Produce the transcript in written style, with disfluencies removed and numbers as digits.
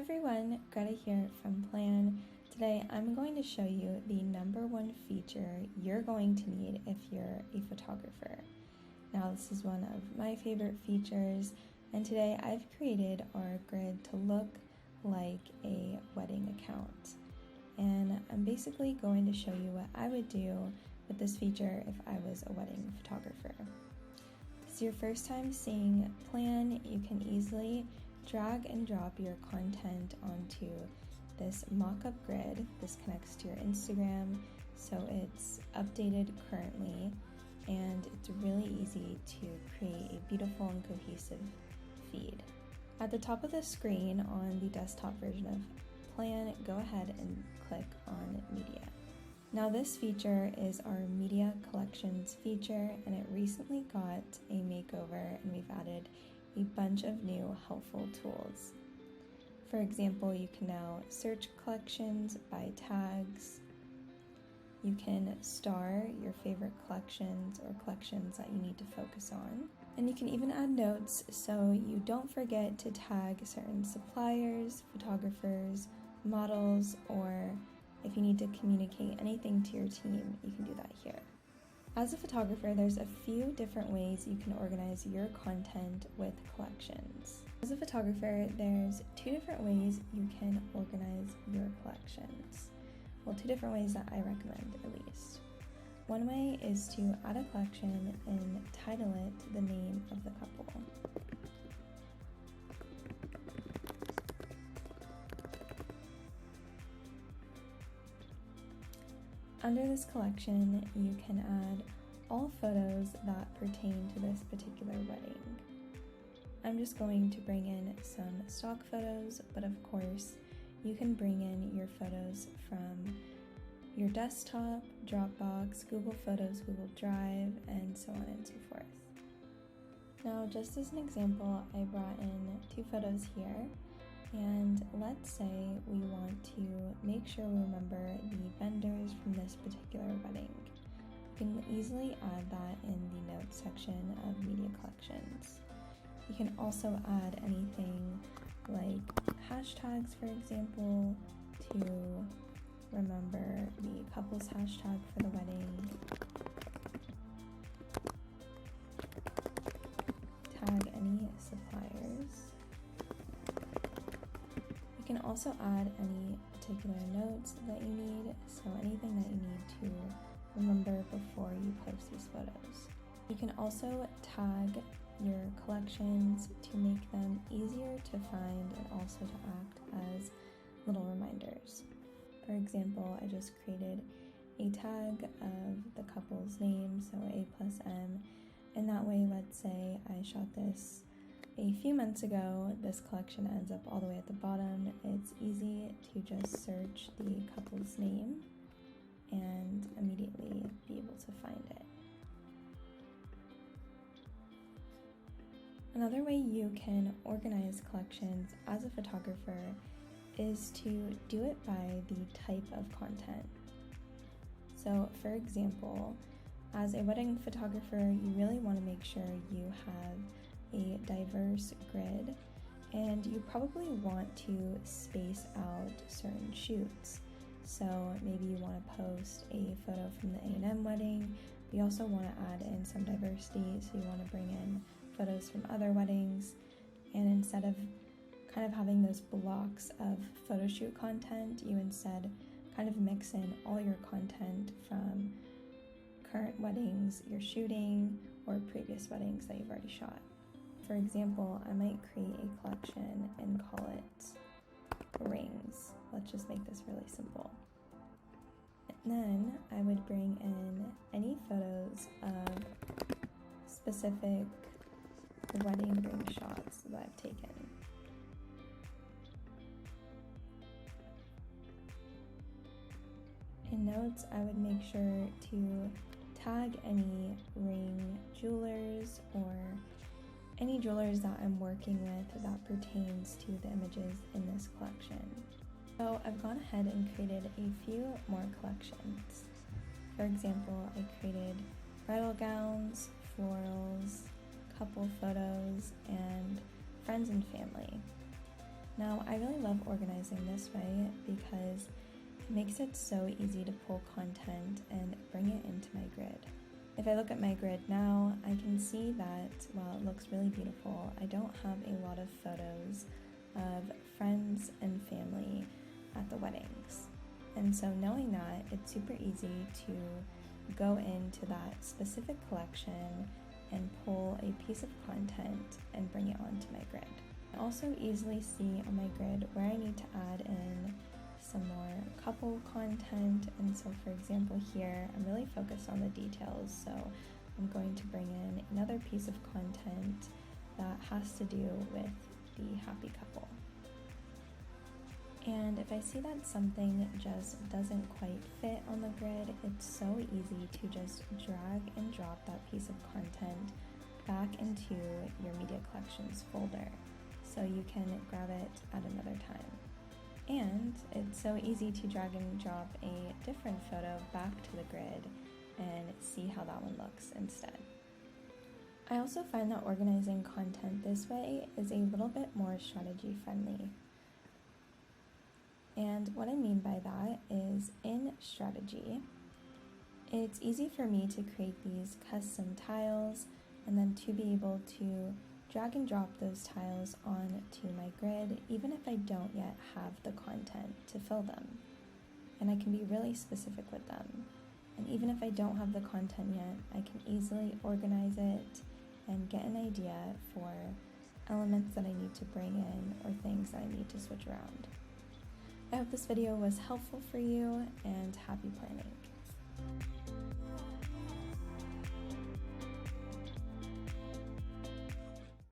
everyone, Greta here from Plan. Today I'm going to show you the number one feature you're going to need if you're a photographer. Now this is one of my favorite features, and today I've created our grid to look like a wedding account. And I'm basically going to show you what I would do with this feature if I was a wedding photographer. If it's your first time seeing Plan, you can easily drag and drop your content onto this mock-up grid. This connects to your Instagram, so it's updated currently, and it's really easy to create a beautiful and cohesive feed. At the top of the screen on the desktop version of Plan, go ahead and click on Media. Now this feature is our Media Collections feature, and it recently got a makeover, and we've added a bunch of new helpful tools. For example, you can now search collections by tags. You can star your favorite collections or collections that you need to focus on. And you can even add notes so you don't forget to tag certain suppliers, photographers, models, or if you need to communicate anything to your team, you can do that here. As a photographer, there's a few different ways you can organize your content with collections. As a photographer, there's two different ways you can organize your collections. Well, two different ways that I recommend, at least. One way is to add a collection and title it the name of the couple. Under this collection, you can add all photos that pertain to this particular wedding. I'm just going to bring in some stock photos, but of course, you can bring in your photos from your desktop, Dropbox, Google Photos, Google Drive, and so on and so forth. Now, just as an example, I brought in two photos here. And let's say we want to make sure we remember the vendors from this particular wedding. You can easily add that in the notes section of Media Collections. You can also add anything like hashtags, for example, to remember the couple's hashtag for the wedding. Tag any suppliers. You can also add any particular notes that you need, so anything that you need to remember before you post these photos. You can also tag your collections to make them easier to find and also to act as little reminders. For example, I just created a tag of the couple's name, so A+M, and that way, let's say I shot this a few months ago, this collection ends up all the way at the bottom. It's easy to just search the couple's name and immediately be able to find it. Another way you can organize collections as a photographer is to do it by the type of content. So, for example, as a wedding photographer, you really want to make sure you have a diverse grid, and you probably want to space out certain shoots. So maybe you want to post a photo from the A&M wedding, but you also want to add in some diversity, so you want to bring in photos from other weddings, and instead of kind of having those blocks of photo shoot content, you instead kind of mix in all your content from current weddings you're shooting or previous weddings that you've already shot. For example, I might create a collection and call it rings. Let's just make this really simple. And then I would bring in any photos of specific wedding ring shots that I've taken. In notes, I would make sure to tag any ring jewelers or any jewelers that I'm working with that pertains to the images in this collection. So I've gone ahead and created a few more collections. For example, I created bridal gowns, florals, couple photos, and friends and family. Now, I really love organizing this way because it makes it so easy to pull content and bring it into my grid. If I look at my grid now, I can see that while it looks really beautiful, I don't have a lot of photos of friends and family at the weddings. And so knowing that, it's super easy to go into that specific collection and pull a piece of content and bring it onto my grid. I also easily see on my grid where I need to add in some more couple content, and so for example here I'm really focused on the details, so I'm going to bring in another piece of content that has to do with the happy couple. And if I see that something just doesn't quite fit on the grid, it's so easy to just drag and drop that piece of content back into your media collections folder, so you can grab it at another time. And it's so easy to drag and drop a different photo back to the grid and see how that one looks instead. I also find that organizing content this way is a little bit more strategy friendly. And what I mean by that is in strategy, it's easy for me to create these custom tiles and then to be able to drag and drop those tiles onto my grid, even if I don't yet have the content to fill them. And I can be really specific with them. And even if I don't have the content yet, I can easily organize it and get an idea for elements that I need to bring in or things that I need to switch around. I hope this video was helpful for you, and happy planning.